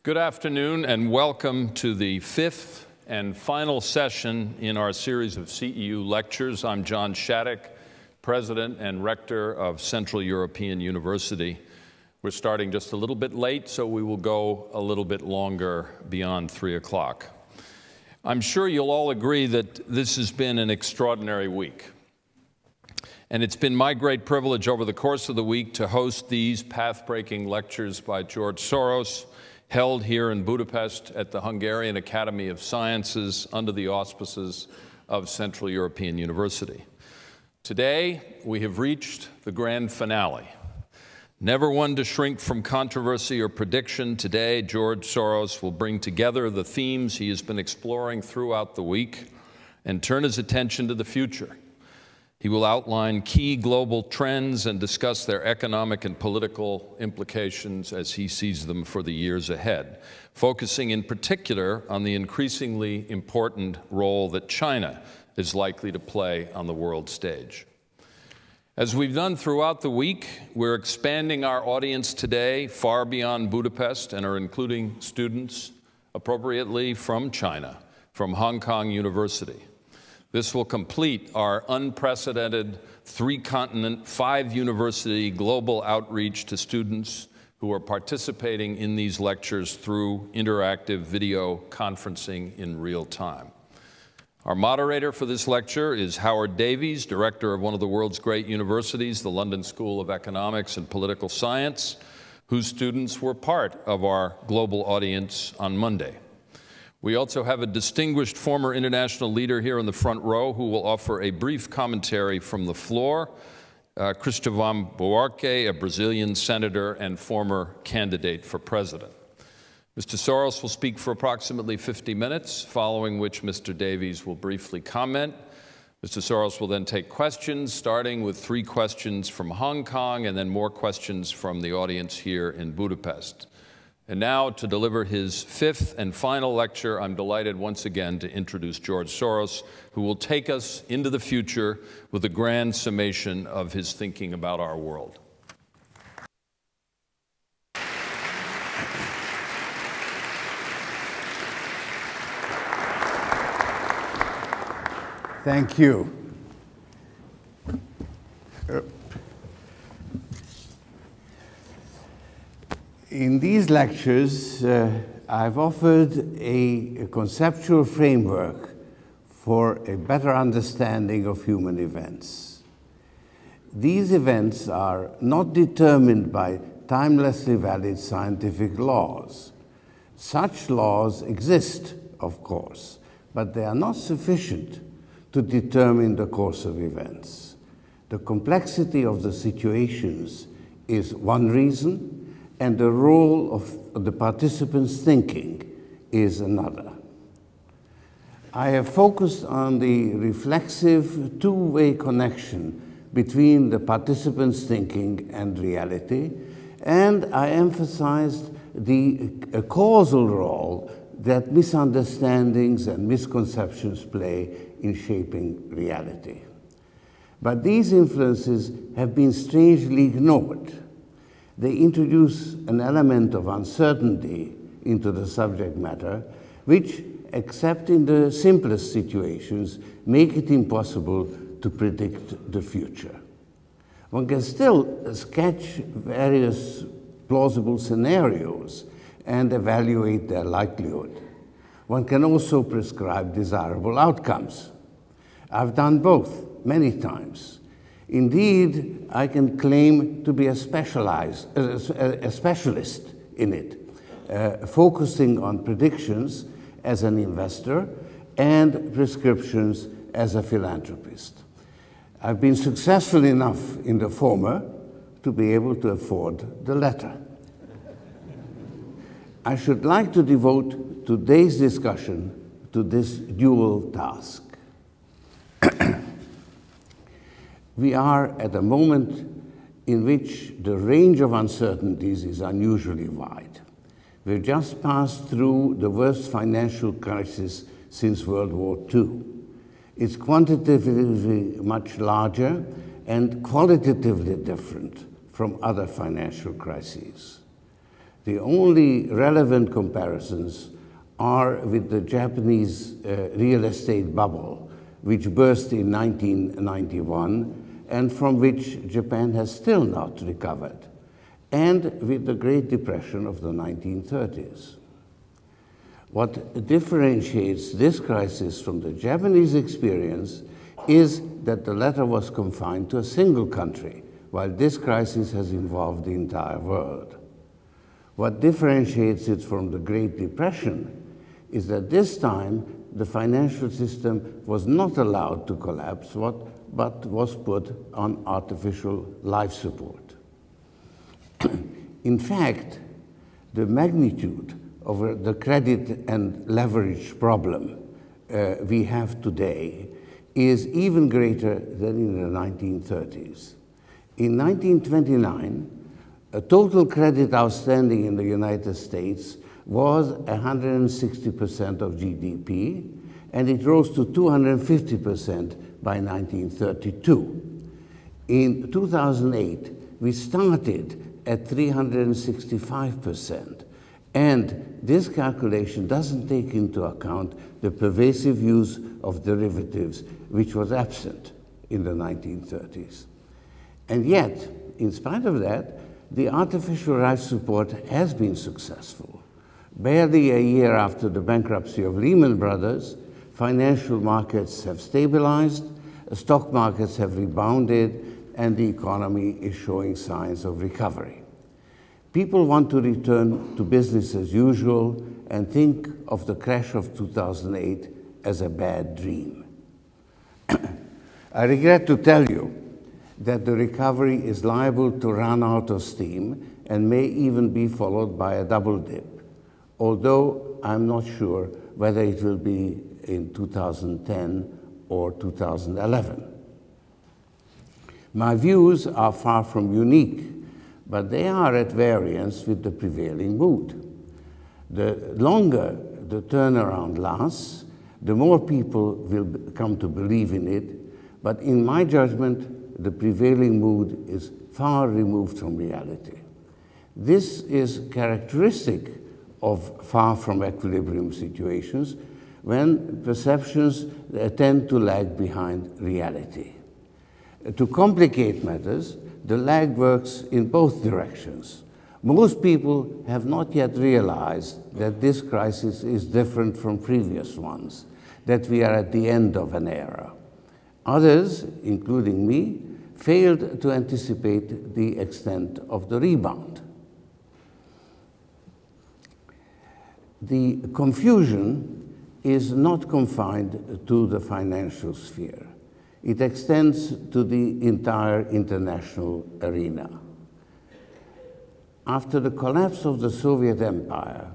Good afternoon and welcome to the fifth and final session in our series of CEU lectures. I'm John Shattuck, President and Rector of Central European University. We're starting just a little bit late, so we will go a little bit longer beyond 3 o'clock. I'm sure you'll all agree that this has been an extraordinary week. And it's been my great privilege over the course of the week to host these path-breaking lectures by George Soros, held here in Budapest at the Hungarian Academy of Sciences under the auspices of Central European University. Today, we have reached the grand finale. Never one to shrink from controversy or prediction, today George Soros will bring together the themes he has been exploring throughout the week and turn his attention to the future. He will outline key global trends and discuss their economic and political implications as he sees them for the years ahead, focusing in particular on the increasingly important role that China is likely to play on the world stage. As we've done throughout the week, we're expanding our audience today far beyond Budapest and are including students appropriately from China, from Hong Kong University. This will complete our unprecedented 3-continent, 5-university global outreach to students who are participating in these lectures through interactive video conferencing in real time. Our moderator for this lecture is Howard Davies, director of one of the world's great universities, the London School of Economics and Political Science, whose students were part of our global audience on Monday. We also have a distinguished former international leader here in the front row who will offer a brief commentary from the floor, Cristóvão Buarque, a Brazilian senator and former candidate for president. Mr. Soros will speak for approximately 50 minutes, following which Mr. Davies will briefly comment. Mr. Soros will then take questions, starting with 3 questions from Hong Kong and then more questions from the audience here in Budapest. And now, to deliver his 5th and final lecture, I'm delighted once again to introduce George Soros, who will take us into the future with a grand summation of his thinking about our world. Thank you. In these lectures, I've offered a conceptual framework for a better understanding of human events. These events are not determined by timelessly valid scientific laws. Such laws exist, of course, but they are not sufficient to determine the course of events. The complexity of the situations is one reason, and the role of the participants' thinking is another. I have focused on the reflexive two-way connection between the participants' thinking and reality, and I emphasized the causal role that misunderstandings and misconceptions play in shaping reality. But these influences have been strangely ignored. They introduce an element of uncertainty into the subject matter, which, except in the simplest situations, make it impossible to predict the future. One can still sketch various plausible scenarios and evaluate their likelihood. One can also prescribe desirable outcomes. I've done both many times. Indeed, I can claim to be a specialist in it, focusing on predictions as an investor and prescriptions as a philanthropist. I've been successful enough in the former to be able to afford the latter. I should like to devote today's discussion to this dual task. We are at a moment in which the range of uncertainties is unusually wide. We've just passed through the worst financial crisis since World War II. It's quantitatively much larger and qualitatively different from other financial crises. The only relevant comparisons are with the Japanese real estate bubble, which burst in 1991 and from which Japan has still not recovered, and with the Great Depression of the 1930s. What differentiates this crisis from the Japanese experience is that the latter was confined to a single country, while this crisis has involved the entire world. What differentiates it from the Great Depression is that this time the financial system was not allowed to collapse, but was put on artificial life support. In fact, the magnitude of the credit and leverage problem we have today is even greater than in the 1930s. In 1929, a total credit outstanding in the United States was 160% of GDP, and it rose to 250% by 1932. In 2008, we started at 365%, and this calculation doesn't take into account the pervasive use of derivatives, which was absent in the 1930s. And yet, in spite of that, the artificial life support has been successful. Barely a year after the bankruptcy of Lehman Brothers, financial markets have stabilized, stock markets have rebounded, and the economy is showing signs of recovery. People want to return to business as usual and think of the crash of 2008 as a bad dream. I regret to tell you that the recovery is liable to run out of steam and may even be followed by a double dip, although I'm not sure whether it will be in 2010 or 2011. My views are far from unique, but they are at variance with the prevailing mood. The longer the turnaround lasts, the more people will come to believe in it, but in my judgment, the prevailing mood is far removed from reality. This is characteristic of far from equilibrium situations when perceptions tend to lag behind reality. To complicate matters, the lag works in both directions. Most people have not yet realized that this crisis is different from previous ones, that we are at the end of an era. Others, including me, failed to anticipate the extent of the rebound. The confusion is not confined to the financial sphere. It extends to the entire international arena. After the collapse of the Soviet Empire,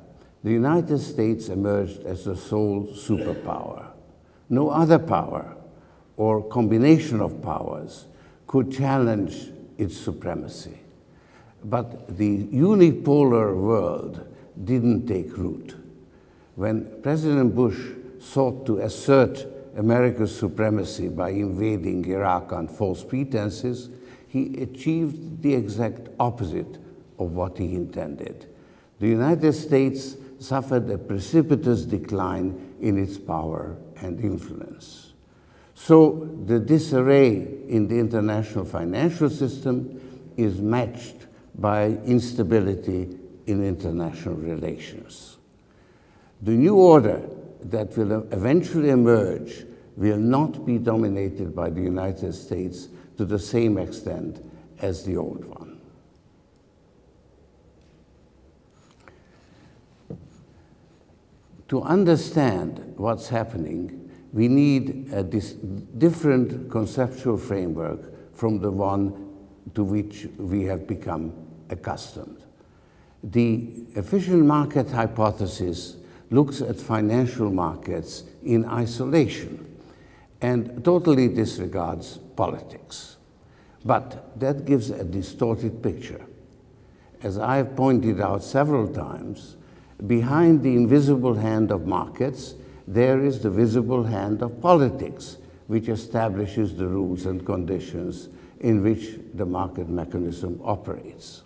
the United States emerged as the sole superpower. No other power or combination of powers could challenge its supremacy. But the unipolar world didn't take root. When President Bush sought to assert America's supremacy by invading Iraq on false pretenses, he achieved the exact opposite of what he intended. The United States suffered a precipitous decline in its power and influence. So the disarray in the international financial system is matched by instability in international relations. The new order that will eventually emerge will not be dominated by the United States to the same extent as the old one. To understand what's happening, we need a different conceptual framework from the one to which we have become accustomed. The efficient market hypothesis looks at financial markets in isolation and totally disregards politics. But that gives a distorted picture. As I have pointed out several times, behind the invisible hand of markets, there is the visible hand of politics, which establishes the rules and conditions in which the market mechanism operates.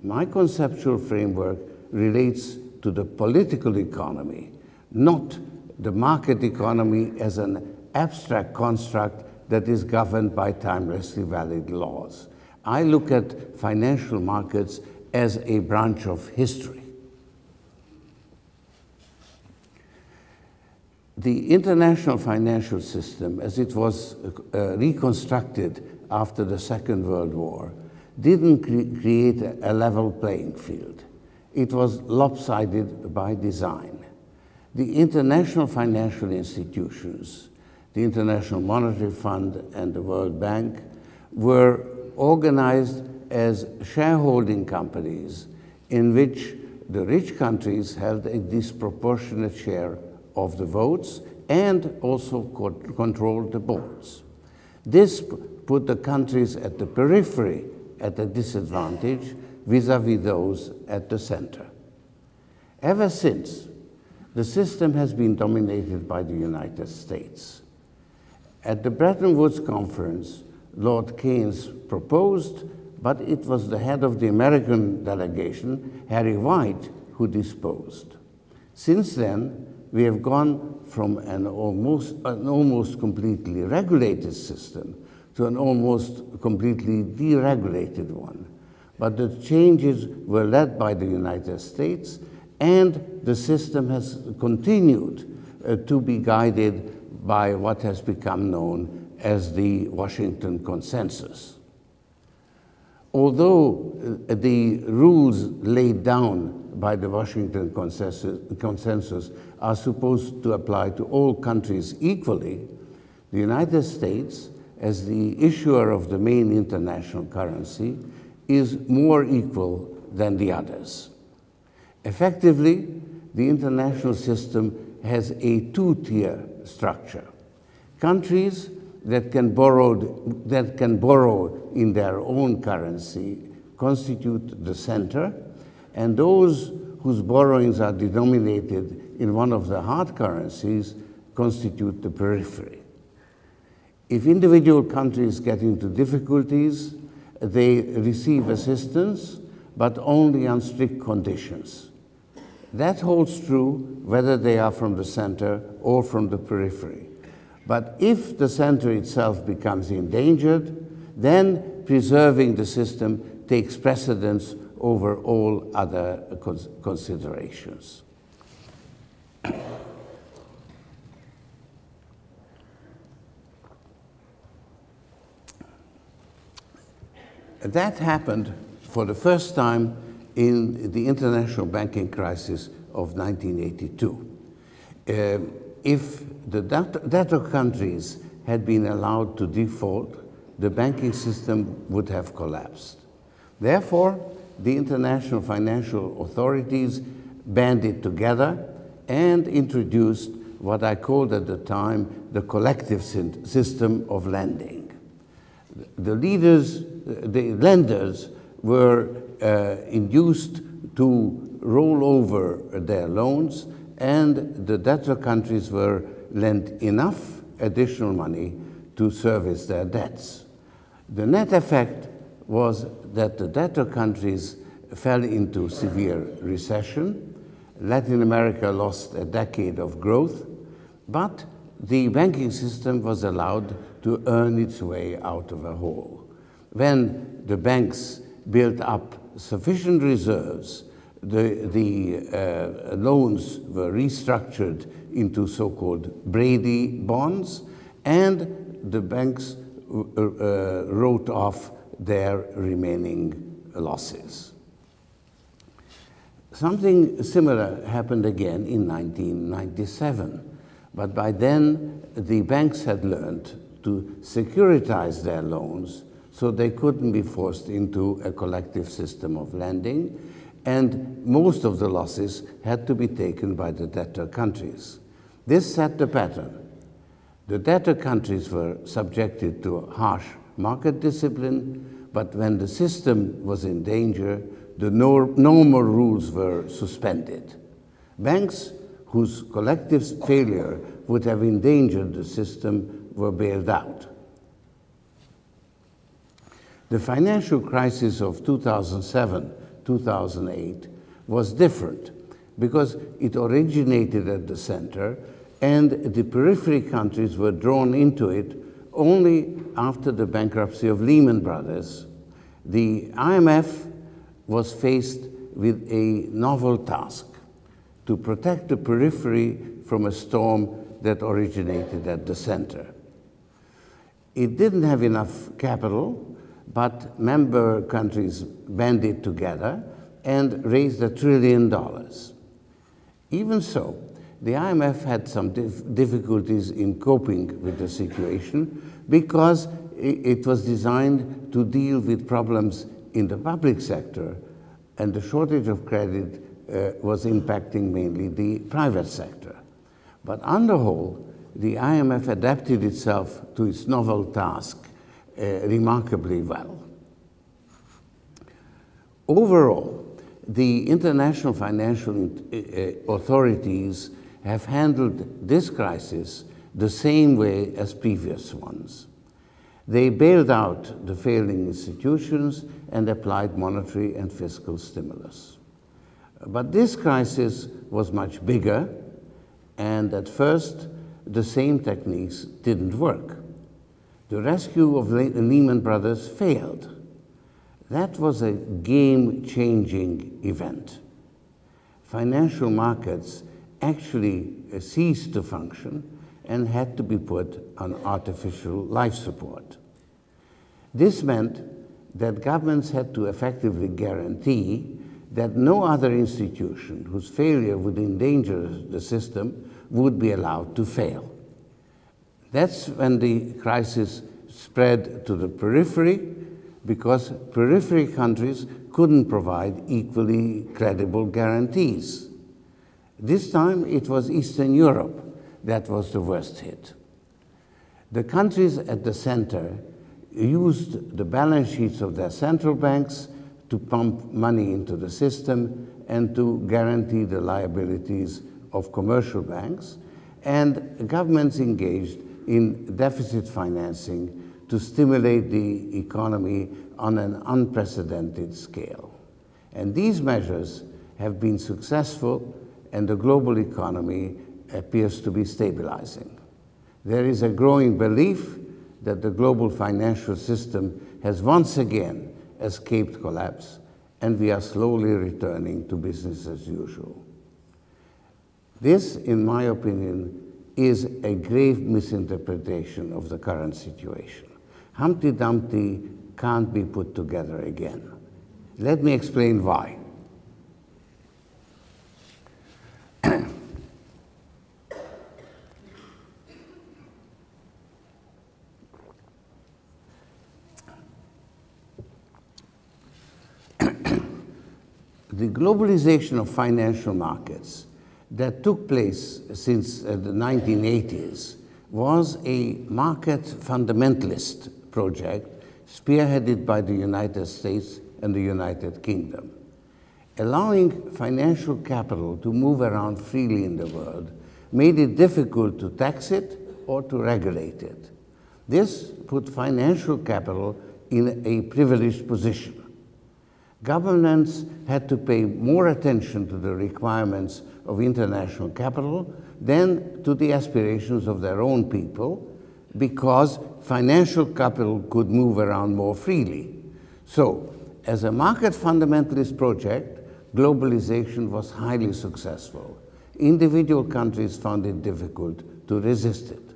My conceptual framework relates to the political economy, not the market economy as an abstract construct that is governed by timelessly valid laws. I look at financial markets as a branch of history. The international financial system, as it was reconstructed after the Second World War, didn't create a level playing field. It was lopsided by design. The international financial institutions, the International Monetary Fund and the World Bank, were organized as shareholding companies in which the rich countries held a disproportionate share of the votes and also controlled the boards. This put the countries at the periphery at a disadvantage vis-à-vis those at the center. Ever since, the system has been dominated by the United States. At the Bretton Woods Conference, Lord Keynes proposed, but it was the head of the American delegation, Harry White, who disposed. Since then, we have gone from an almost completely regulated system to an almost completely deregulated one. But the changes were led by the United States, and the system has continued to be guided by what has become known as the Washington Consensus. Although the rules laid down by the Washington Consensus are supposed to apply to all countries equally, the United States, as the issuer of the main international currency, is more equal than the others. Effectively, the international system has a two-tier structure. Countries that can borrow in their own currency constitute the center, and those whose borrowings are denominated in one of the hard currencies constitute the periphery. If individual countries get into difficulties, they receive assistance, but only on strict conditions. That holds true whether they are from the center or from the periphery. But if the center itself becomes endangered, then preserving the system takes precedence over all other considerations. That happened for the first time in the international banking crisis of 1982. If the debtor countries had been allowed to default, the banking system would have collapsed. Therefore, the international financial authorities banded together and introduced what I called at the time the collective system of lending. The lenders were induced to roll over their loans, and the debtor countries were lent enough additional money to service their debts. The net effect was that the debtor countries fell into severe recession. Latin America lost a decade of growth, but the banking system was allowed to earn its way out of a hole. When the banks built up sufficient reserves, the loans were restructured into so-called Brady Bonds, and the banks wrote off their remaining losses. Something similar happened again in 1997, but by then the banks had learned to securitize their loans so they couldn't be forced into a collective system of lending, and most of the losses had to be taken by the debtor countries. This set the pattern. The debtor countries were subjected to harsh market discipline, but when the system was in danger, the normal rules were suspended. Banks whose collective failure would have endangered the system were bailed out. The financial crisis of 2007 2008, was different because it originated at the center and the periphery countries were drawn into it only after the bankruptcy of Lehman Brothers. The IMF was faced with a novel task: to protect the periphery from a storm that originated at the center. It didn't have enough capital, but member countries banded together and raised $1 trillion. Even so, the IMF had some difficulties in coping with the situation because it was designed to deal with problems in the public sector, and the shortage of credit was impacting mainly the private sector. But on the whole, the IMF adapted itself to its novel task remarkably well. Overall, the international financial authorities have handled this crisis the same way as previous ones. They bailed out the failing institutions and applied monetary and fiscal stimulus. But this crisis was much bigger, and at first, the same techniques didn't work. The rescue of Lehman Brothers failed. That was a game-changing event. Financial markets actually ceased to function and had to be put on artificial life support. This meant that governments had to effectively guarantee that no other institution whose failure would endanger the system would be allowed to fail. That's when the crisis spread to the periphery, because periphery countries couldn't provide equally credible guarantees. This time it was Eastern Europe that was the worst hit. The countries at the center used the balance sheets of their central banks to pump money into the system and to guarantee the liabilities of commercial banks, and governments engaged in deficit financing to stimulate the economy on an unprecedented scale. And these measures have been successful, and the global economy appears to be stabilizing. There is a growing belief that the global financial system has once again escaped collapse, and we are slowly returning to business as usual. This, in my opinion, is a grave misinterpretation of the current situation. Humpty Dumpty can't be put together again. Let me explain why. The globalization of financial markets that took place since the 1980s was a market fundamentalist project spearheaded by the United States and the United Kingdom. Allowing financial capital to move around freely in the world made it difficult to tax it or to regulate it. This put financial capital in a privileged position. Governments had to pay more attention to the requirements of international capital than to the aspirations of their own people, because financial capital could move around more freely. So, as a market fundamentalist project, globalization was highly successful. Individual countries found it difficult to resist it.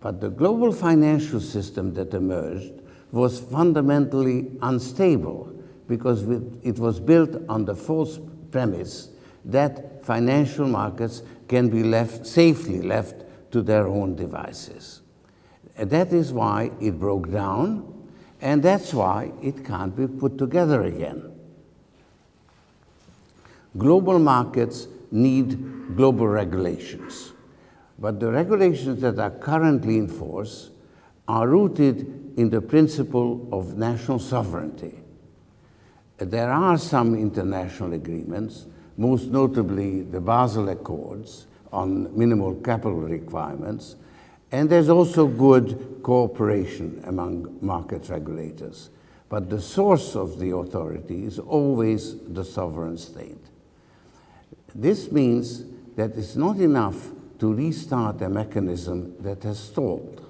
But the global financial system that emerged was fundamentally unstable, because it was built on the false premise that financial markets can be safely left to their own devices. And that is why it broke down, and that's why it can't be put together again. Global markets need global regulations, but the regulations that are currently in force are rooted in the principle of national sovereignty. There are some international agreements, most notably the Basel Accords on minimal capital requirements, and there's also good cooperation among market regulators. but the source of the authority is always the sovereign state. This means that it's not enough to restart a mechanism that has stalled.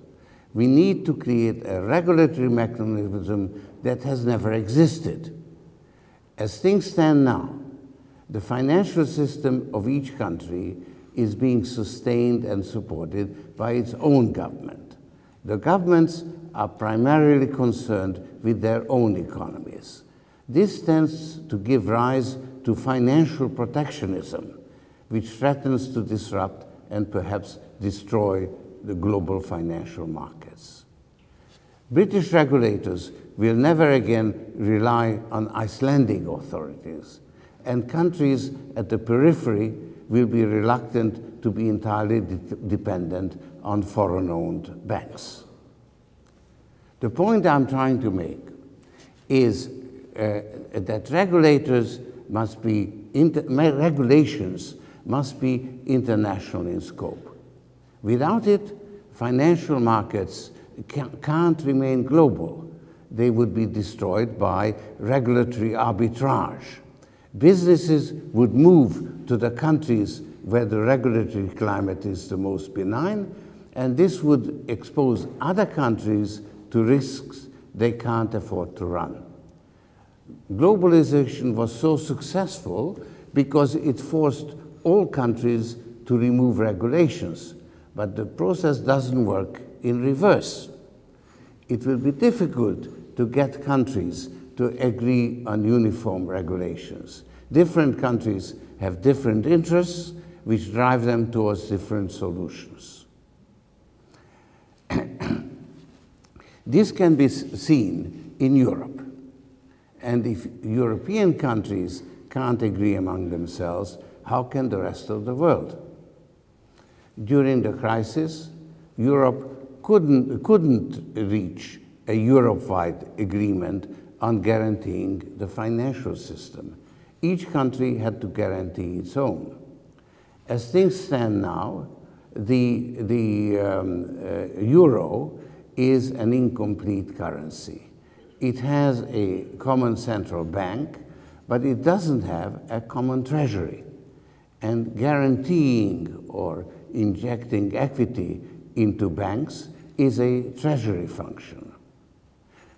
We need to create a regulatory mechanism that has never existed. As things stand now, the financial system of each country is being sustained and supported by its own government. The governments are primarily concerned with their own economies. This tends to give rise to financial protectionism, which threatens to disrupt and perhaps destroy the global financial markets. British regulators will never again rely on Icelandic authorities, and countries at the periphery will be reluctant to be entirely dependent on foreign-owned banks. The point I'm trying to make is that regulations must be international in scope. Without it, financial markets can't remain global. They would be destroyed by regulatory arbitrage. Businesses would move to the countries where the regulatory climate is the most benign, and this would expose other countries to risks they can't afford to run. Globalization was so successful because it forced all countries to remove regulations, but the process doesn't work in reverse. It will be difficult to get countries to agree on uniform regulations. Different countries have different interests, which drive them towards different solutions. This can be seen in Europe. And if European countries can't agree among themselves, how can the rest of the world? During the crisis, Europe couldn't reach a Europe-wide agreement on guaranteeing the financial system. Each country had to guarantee its own. As things stand now, the euro is an incomplete currency. It has a common central bank, but it doesn't have a common treasury. And guaranteeing or injecting equity into banks is a treasury function.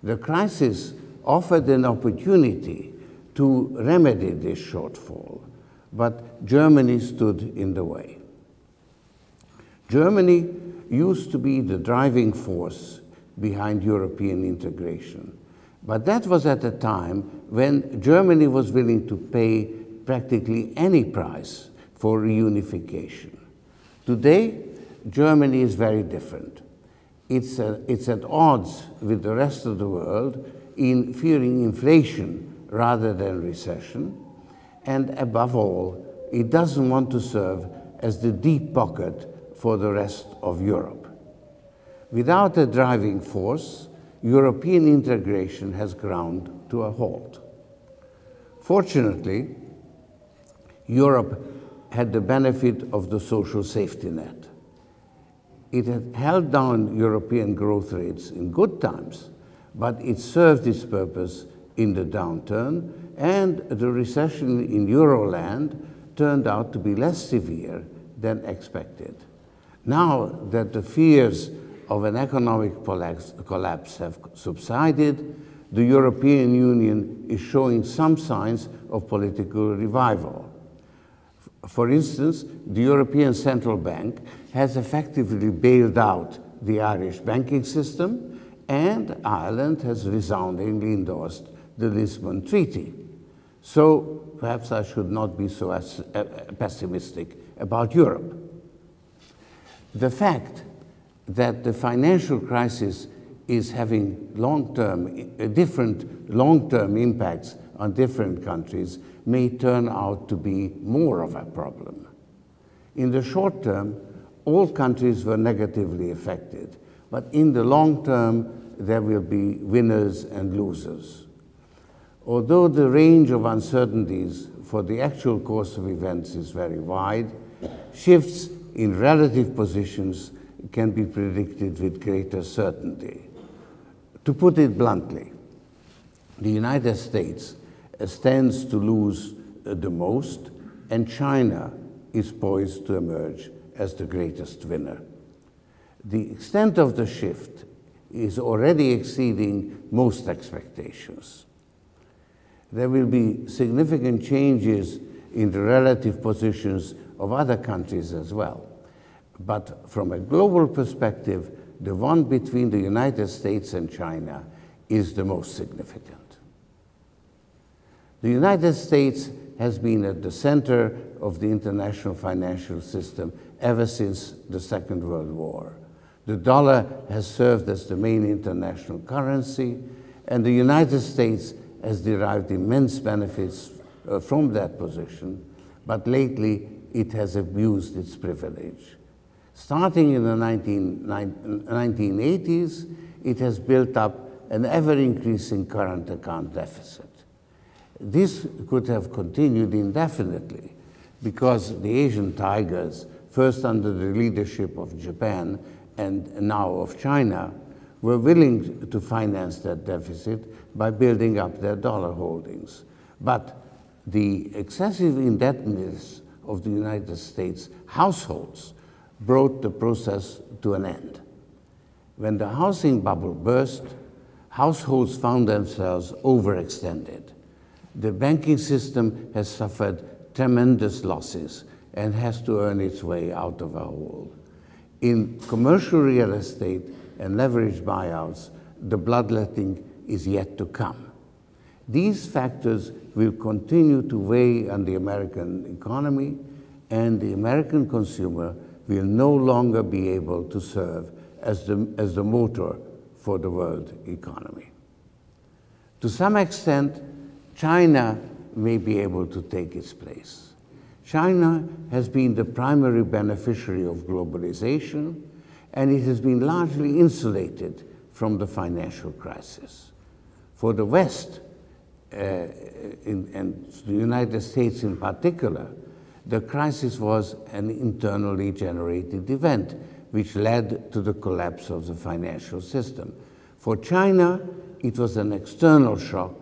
The crisis offered an opportunity to remedy this shortfall, but Germany stood in the way. Germany used to be the driving force behind European integration, but that was at a time when Germany was willing to pay practically any price for reunification. Today, Germany is very different. It's at odds with the rest of the world in fearing inflation rather than recession, and above all, it doesn't want to serve as the deep pocket for the rest of Europe. Without a driving force, European integration has ground to a halt. Fortunately, Europe had the benefit of the social safety net. It had held down European growth rates in good times, but it served its purpose in the downturn, and the recession in Euroland turned out to be less severe than expected. Now that the fears of an economic collapse have subsided, the European Union is showing some signs of political revival. For instance, the European Central Bank has effectively bailed out the Irish banking system, and Ireland has resoundingly endorsed the Lisbon Treaty. So perhaps I should not be so pessimistic about Europe. The fact that the financial crisis is having different long-term impacts on different countries may turn out to be more of a problem. In the short term, all countries were negatively affected, but in the long term, there will be winners and losers. Although the range of uncertainties for the actual course of events is very wide, shifts in relative positions can be predicted with greater certainty. To put it bluntly, the United States stands to lose the most, and China is poised to emerge as the greatest winner. The extent of the shift is already exceeding most expectations. There will be significant changes in the relative positions of other countries as well. But from a global perspective, the one between the United States and China is the most significant. The United States has been at the center of the international financial system ever since the Second World War. The dollar has served as the main international currency, and the United States has derived immense benefits from that position, but lately it has abused its privilege. Starting in the 1980s, it has built up an ever-increasing current account deficit. This could have continued indefinitely because the Asian tigers, first under the leadership of Japan and now of China, were willing to finance that deficit by building up their dollar holdings. But the excessive indebtedness of the United States households brought the process to an end. When the housing bubble burst, households found themselves overextended. The banking system has suffered tremendous losses and has to earn its way out of a hole. In commercial real estate and leveraged buyouts, the bloodletting is yet to come. These factors will continue to weigh on the American economy, and the American consumer will no longer be able to serve as the motor for the world economy. To some extent, China may be able to take its place. China has been the primary beneficiary of globalization, and it has been largely insulated from the financial crisis. For the West, and the United States in particular, the crisis was an internally generated event which led to the collapse of the financial system. For China, it was an external shock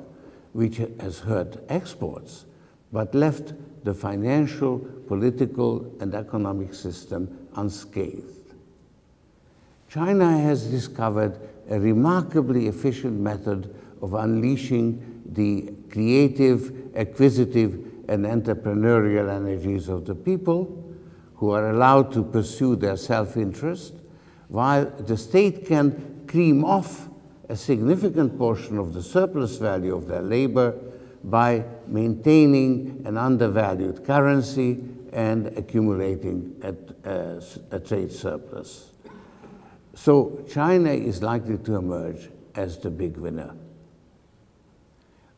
which has hurt exports, but left the financial, political, and economic system unscathed. China has discovered a remarkably efficient method of unleashing the creative, acquisitive, and entrepreneurial energies of the people, who are allowed to pursue their self-interest, while the state can cream off a significant portion of the surplus value of their labor by maintaining an undervalued currency and accumulating a trade surplus. So China is likely to emerge as the big winner.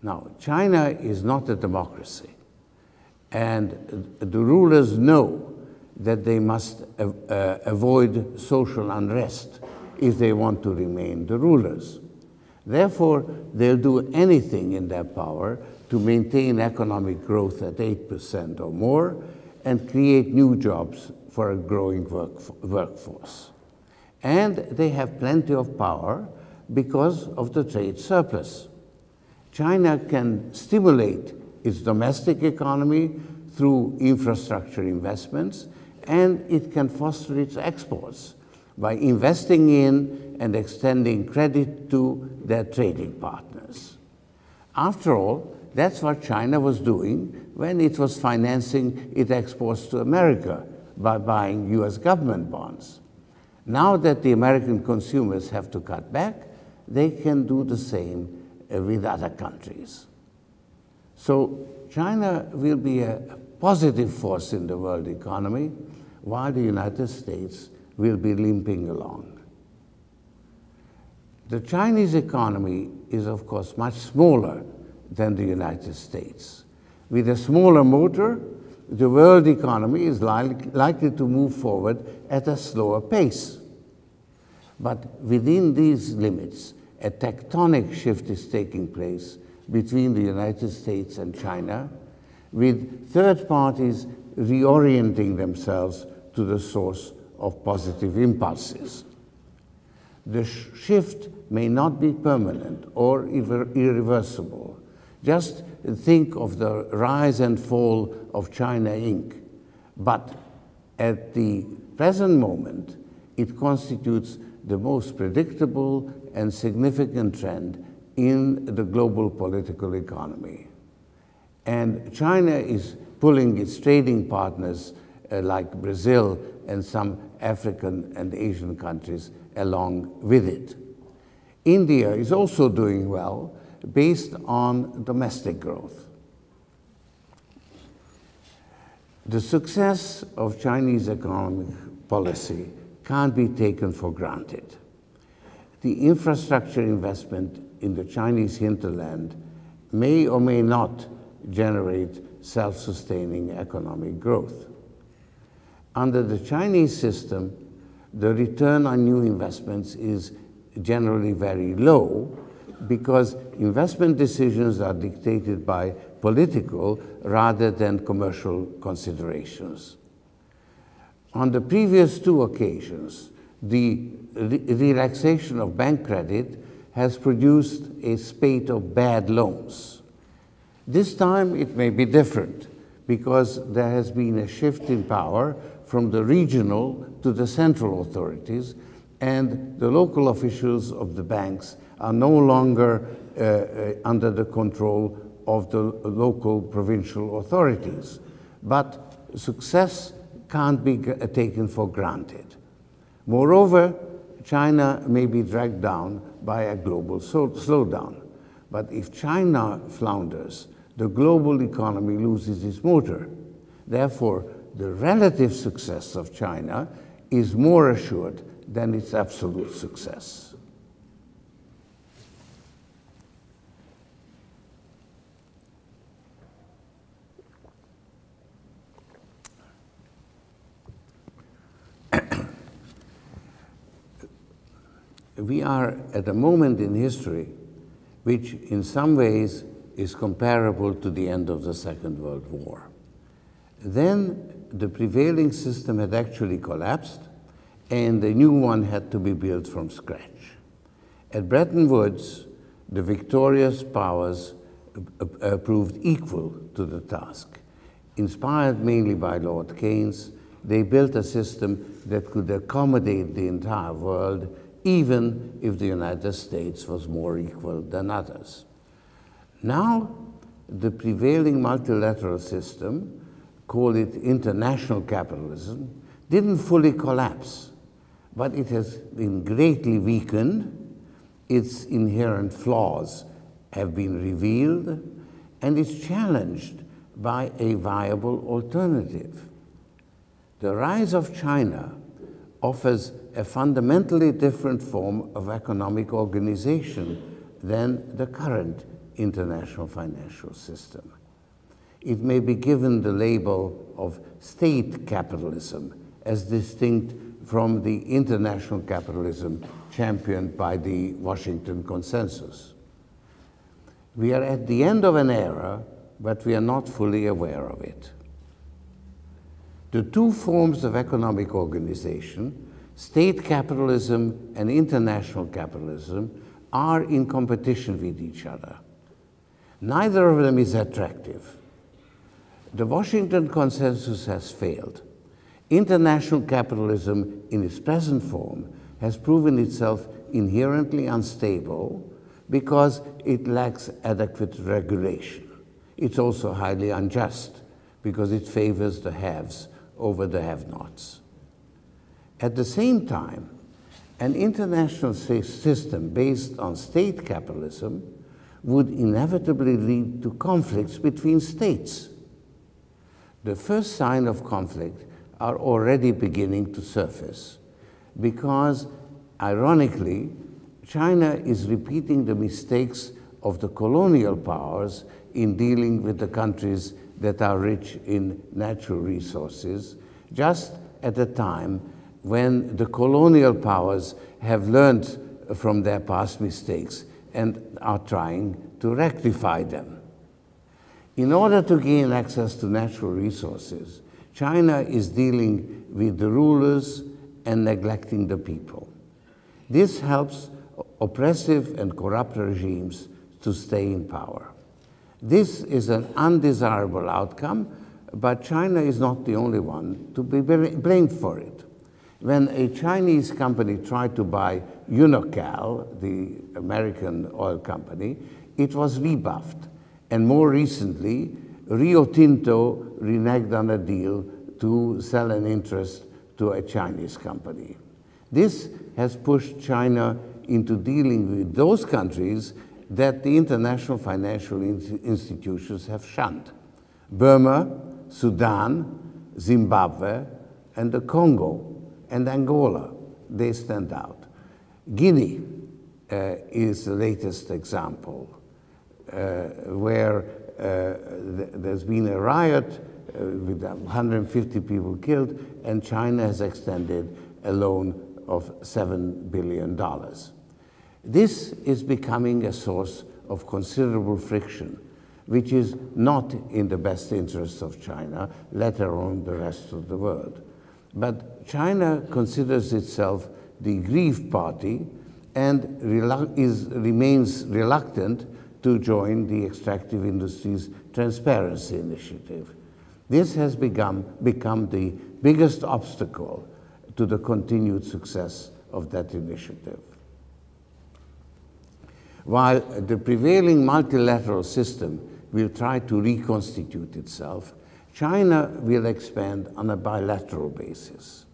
Now, China is not a democracy, and the rulers know that they must avoid social unrest if they want to remain the rulers. Therefore, they'll do anything in their power to maintain economic growth at 8% or more and create new jobs for a growing workforce. And they have plenty of power because of the trade surplus. China can stimulate its domestic economy through infrastructure investments, and it can foster its exports by investing in and extending credit to their trading partners. After all, that's what China was doing when it was financing its exports to America by buying US government bonds. Now that the American consumers have to cut back, they can do the same with other countries. So China will be a positive force in the world economy, while the United States will be limping along. The Chinese economy is, of course, much smaller than the United States. With a smaller motor, the world economy is likely to move forward at a slower pace. But within these limits, a tectonic shift is taking place between the United States and China, with third parties reorienting themselves to the source of positive impulses. The shift may not be permanent or irreversible. Just think of the rise and fall of China Inc. But at the present moment, it constitutes the most predictable and significant trend in the global political economy. And China is pulling its trading partners like Brazil and some African and Asian countries along with it. India is also doing well based on domestic growth. The success of Chinese economic policy can't be taken for granted. The infrastructure investment in the Chinese hinterland may or may not generate self-sustaining economic growth. Under the Chinese system, the return on new investments is generally very low because investment decisions are dictated by political rather than commercial considerations. On the previous two occasions, the relaxation of bank credit has produced a spate of bad loans. This time it may be different because there has been a shift in power from the regional to the central authorities, and the local officials of the banks are no longer under the control of the local provincial authorities. But success can't be taken for granted. Moreover, China may be dragged down by a global slowdown. But if China flounders, the global economy loses its motor. Therefore, the relative success of China is more assured than its absolute success. We are at a moment in history which in some ways is comparable to the end of the Second World War. Then the prevailing system had actually collapsed and a new one had to be built from scratch. At Bretton Woods, the victorious powers proved equal to the task. Inspired mainly by Lord Keynes, they built a system that could accommodate the entire world, even if the United States was more equal than others. Now, the prevailing multilateral system, call it international capitalism, didn't fully collapse, but it has been greatly weakened. Its inherent flaws have been revealed, and it's challenged by a viable alternative. The rise of China offers a fundamentally different form of economic organization than the current international financial system. It may be given the label of state capitalism as distinct from the international capitalism championed by the Washington Consensus. We are at the end of an era, but we are not fully aware of it. The two forms of economic organization, state capitalism and international capitalism, are in competition with each other. Neither of them is attractive. The Washington Consensus has failed. International capitalism in its present form has proven itself inherently unstable because it lacks adequate regulation. It's also highly unjust because it favors the haves over the have-nots. At the same time, an international system based on state capitalism would inevitably lead to conflicts between states. The first signs of conflict are already beginning to surface because, ironically, China is repeating the mistakes of the colonial powers in dealing with the countries that are rich in natural resources, just at a time when the colonial powers have learned from their past mistakes and are trying to rectify them. In order to gain access to natural resources, China is dealing with the rulers and neglecting the people. This helps oppressive and corrupt regimes to stay in power. This is an undesirable outcome, but China is not the only one to be blamed for it. When a Chinese company tried to buy Unocal, the American oil company, it was rebuffed. And more recently, Rio Tinto reneged on a deal to sell an interest to a Chinese company. This has pushed China into dealing with those countries that the international financial institutions have shunned: Burma, Sudan, Zimbabwe, and the Congo, and Angola. They stand out. Guinea is the latest example, where there's been a riot with 150 people killed, and China has extended a loan of $7 billion. This is becoming a source of considerable friction, which is not in the best interests of China, let alone the rest of the world. But China considers itself the aggrieved party and remains reluctant to join the extractive industries transparency initiative. This has become the biggest obstacle to the continued success of that initiative. While the prevailing multilateral system will try to reconstitute itself, China will expand on a bilateral basis.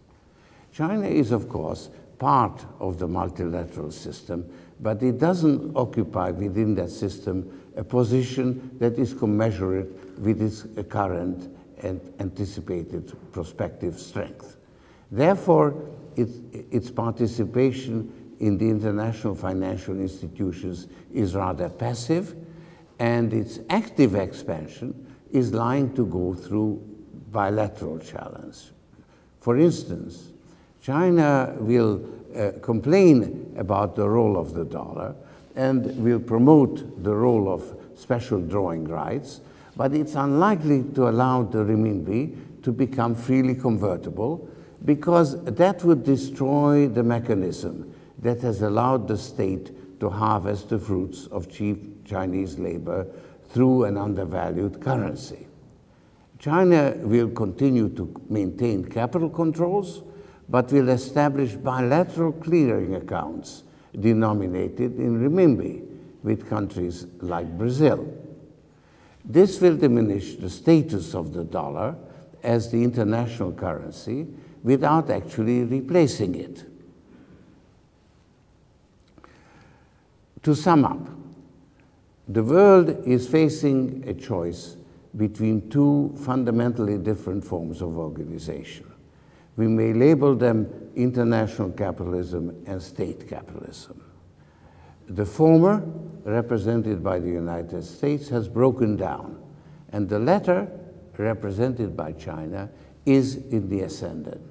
China is, of course, part of the multilateral system, but it doesn't occupy within that system a position that is commensurate with its current and anticipated prospective strength. Therefore, its participation in the international financial institutions is rather passive, and its active expansion is likely to go through bilateral challenge. For instance, China will complain about the role of the dollar and will promote the role of special drawing rights, but it's unlikely to allow the renminbi to become freely convertible, because that would destroy the mechanism that has allowed the state to harvest the fruits of cheap Chinese labor through an undervalued currency. China will continue to maintain capital controls, but will establish bilateral clearing accounts denominated in renminbi with countries like Brazil. This will diminish the status of the dollar as the international currency without actually replacing it. To sum up, the world is facing a choice between two fundamentally different forms of organization. We may label them international capitalism and state capitalism. The former, represented by the United States, has broken down, and the latter, represented by China, is in the ascendant.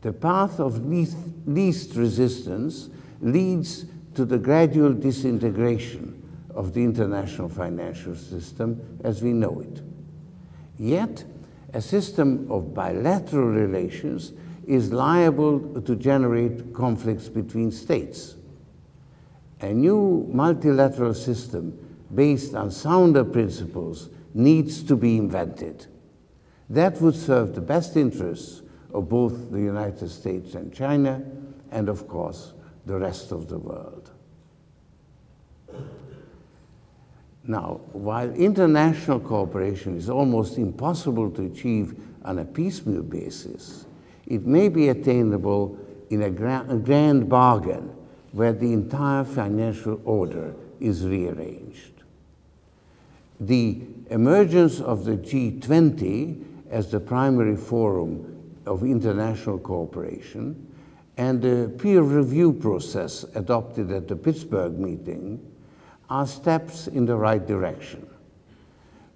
The path of least resistance leads to the gradual disintegration of the international financial system as we know it. Yet, a system of bilateral relations is liable to generate conflicts between states. A new multilateral system based on sounder principles needs to be invented. That would serve the best interests of both the United States and China, and of course, the rest of the world. Now, while international cooperation is almost impossible to achieve on a piecemeal basis, it may be attainable in a grand bargain where the entire financial order is rearranged. The emergence of the G20 as the primary forum of international cooperation and the peer review process adopted at the Pittsburgh meeting are steps in the right direction.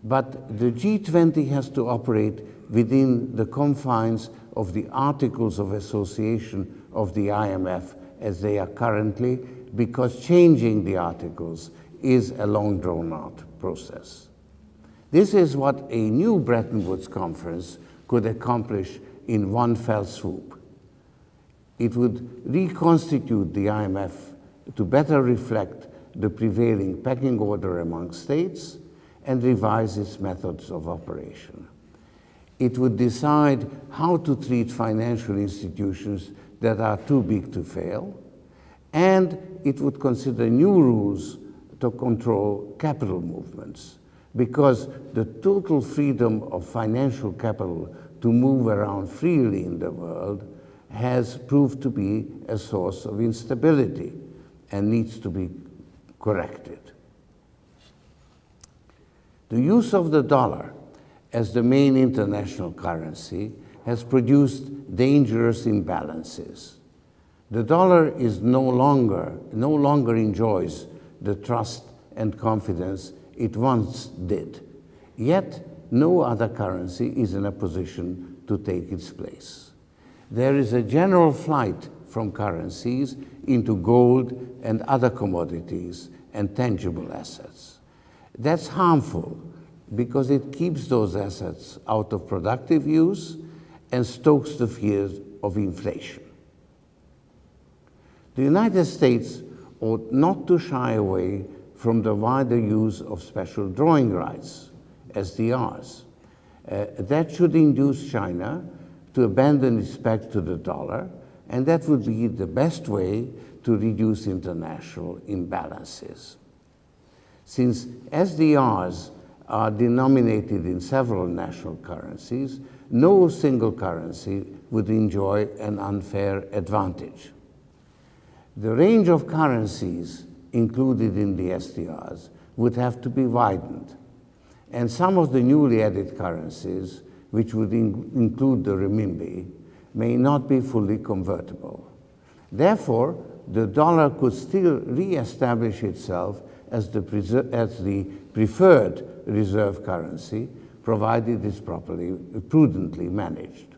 But the G20 has to operate within the confines of the Articles of Association of the IMF as they are currently, because changing the articles is a long drawn-out process. This is what a new Bretton Woods conference could accomplish in one fell swoop. It would reconstitute the IMF to better reflect the prevailing pecking order among states and revise its methods of operation. It would decide how to treat financial institutions that are too big to fail, and it would consider new rules to control capital movements, because the total freedom of financial capital to move around freely in the world has proved to be a source of instability and needs to be corrected. The use of the dollar as the main international currency has produced dangerous imbalances. The dollar is no longer enjoys the trust and confidence it once did. Yet, no other currency is in a position to take its place. There is a general flight from currencies into gold and other commodities and tangible assets. That's harmful because it keeps those assets out of productive use and stokes the fears of inflation. The United States ought not to shy away from the wider use of special drawing rights, SDRs. That should induce China to abandon its peg to the dollar, and that would be the best way to reduce international imbalances. Since SDRs are denominated in several national currencies, no single currency would enjoy an unfair advantage. The range of currencies included in the SDRs would have to be widened, and some of the newly added currencies, which would include the renminbi, may not be fully convertible. Therefore, the dollar could still re-establish itself as the preferred reserve currency, provided it's prudently managed.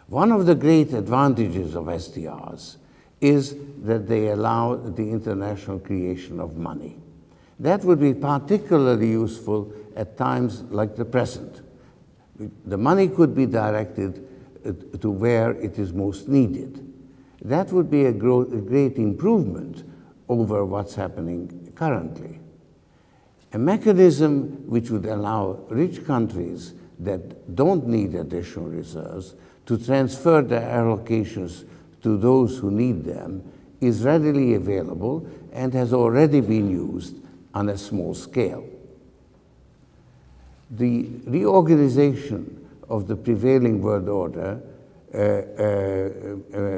One of the great advantages of SDRs is that they allow the international creation of money. That would be particularly useful at times like the present. The money could be directed to where it is most needed. That would be a great improvement over what's happening currently. A mechanism which would allow rich countries that don't need additional reserves to transfer their allocations to those who need them is readily available and has already been used on a small scale. The reorganization of the prevailing world order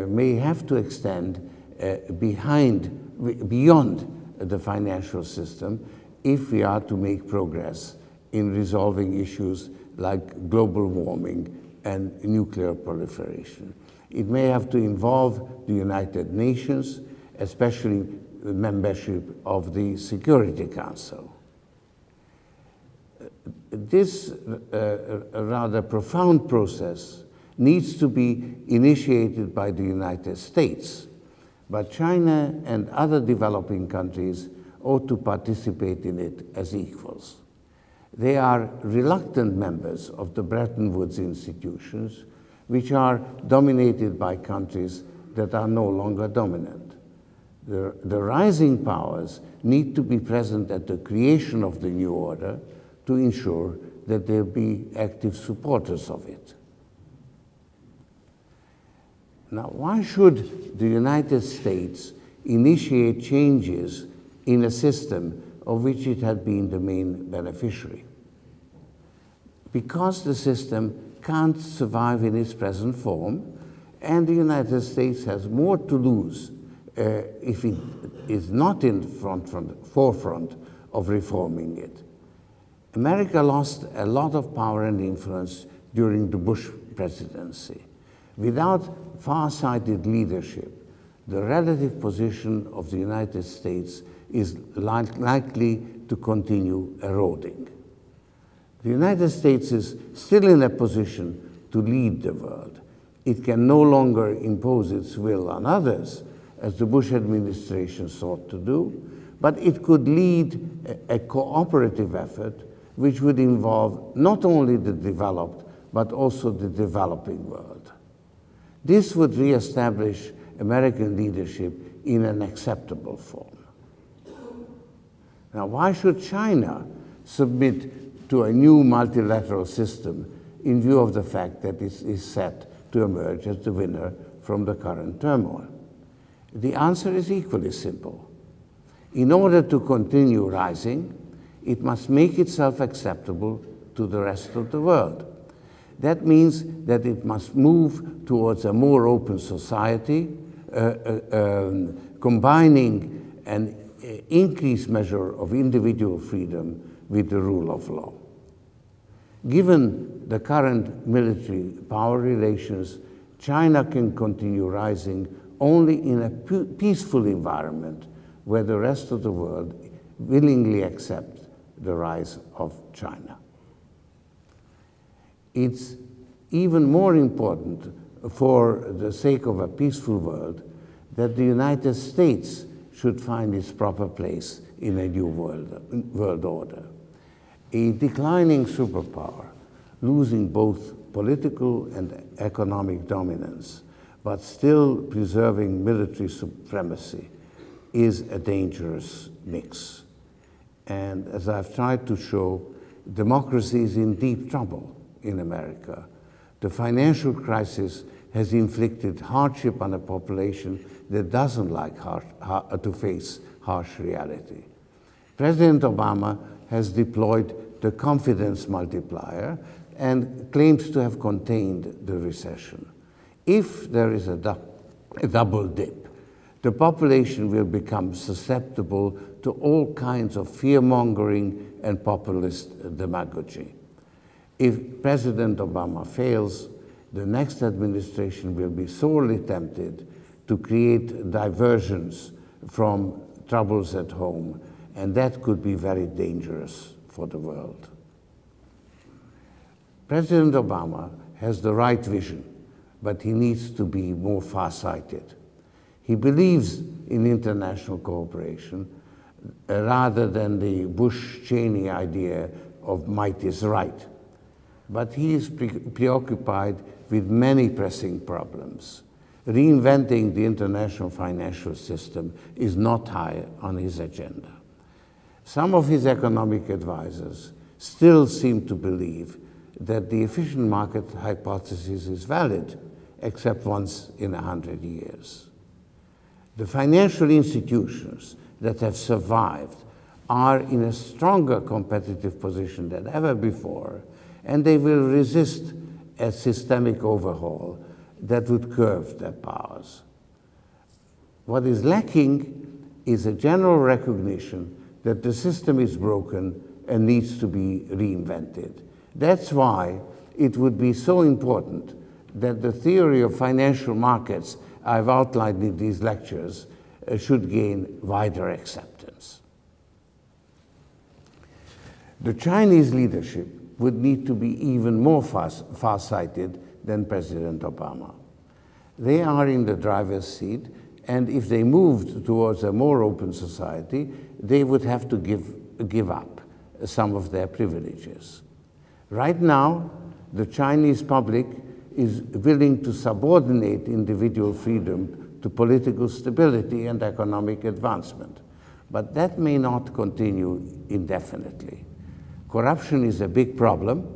may have to extend beyond the financial system if we are to make progress in resolving issues like global warming and nuclear proliferation. It may have to involve the United Nations, especially the membership of the Security Council. This rather profound process needs to be initiated by the United States, but China and other developing countries ought to participate in it as equals. They are reluctant members of the Bretton Woods institutions, which are dominated by countries that are no longer dominant. The rising powers need to be present at the creation of the new order to ensure that they'll be active supporters of it. Now, why should the United States initiate changes in a system of which it had been the main beneficiary? Because the system can't survive in its present form, and the United States has more to lose if it is not in the forefront of reforming it. America lost a lot of power and influence during the Bush presidency. Without far-sighted leadership, the relative position of the United States is likely to continue eroding. The United States is still in a position to lead the world. It can no longer impose its will on others, as the Bush administration sought to do, but it could lead a cooperative effort which would involve not only the developed, but also the developing world. This would reestablish American leadership in an acceptable form. Now, why should China submit to a new multilateral system in view of the fact that it is set to emerge as the winner from the current turmoil? The answer is equally simple. In order to continue rising, it must make itself acceptable to the rest of the world. That means that it must move towards a more open society, combining an increased measure of individual freedom with the rule of law. Given the current military power relations, China can continue rising only in a peaceful environment where the rest of the world willingly accepts the rise of China. It's even more important for the sake of a peaceful world that the United States should find its proper place in a new world order. A declining superpower, losing both political and economic dominance, but still preserving military supremacy, is a dangerous mix. And as I've tried to show, democracy is in deep trouble in America. The financial crisis has inflicted hardship on a population that doesn't like to face harsh reality. President Obama has deployed the confidence multiplier and claims to have contained the recession. If there is a double dip, the population will become susceptible to all kinds of fear-mongering and populist demagogy. If President Obama fails, the next administration will be sorely tempted to create diversions from troubles at home, and that could be very dangerous for the world. President Obama has the right vision, but he needs to be more far-sighted. He believes in international cooperation rather than the Bush-Cheney idea of might is right. But he is preoccupied with many pressing problems. Reinventing the international financial system is not high on his agenda. Some of his economic advisors still seem to believe that the efficient market hypothesis is valid, except once in 100 years. The financial institutions that have survived are in a stronger competitive position than ever before, and they will resist a systemic overhaul that would curb their powers. What is lacking is a general recognition that the system is broken and needs to be reinvented. That's why it would be so important that the theory of financial markets I've outlined in these lectures should gain wider acceptance. The Chinese leadership would need to be even more far-sighted than President Obama. They are in the driver's seat, and if they moved towards a more open society, they would have to give up some of their privileges. Right now, the Chinese public is willing to subordinate individual freedom to political stability and economic advancement. But that may not continue indefinitely. Corruption is a big problem,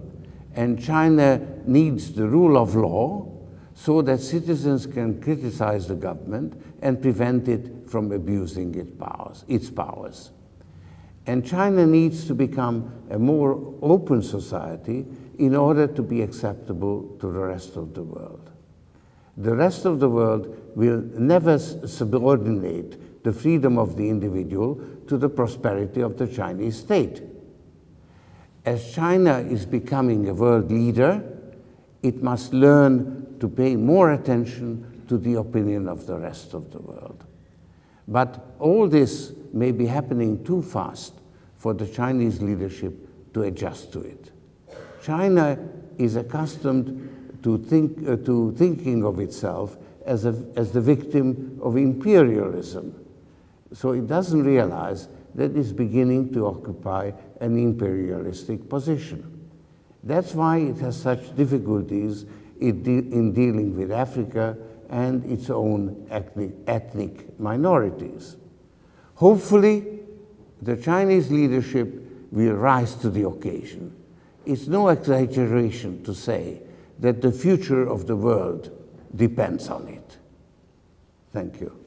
and China needs the rule of law so that citizens can criticize the government and prevent it from abusing its powers. And China needs to become a more open society in order to be acceptable to the rest of the world. The rest of the world will never subordinate the freedom of the individual to the prosperity of the Chinese state. As China is becoming a world leader, it must learn to pay more attention to the opinion of the rest of the world. But all this may be happening too fast for the Chinese leadership to adjust to it. China is accustomed to thinking of itself as the victim of imperialism. So it doesn't realize that it's beginning to occupy an imperialistic position. That's why it has such difficulties in dealing with Africa and its own ethnic minorities. Hopefully, the Chinese leadership will rise to the occasion. It's no exaggeration to say that the future of the world depends on it. Thank you.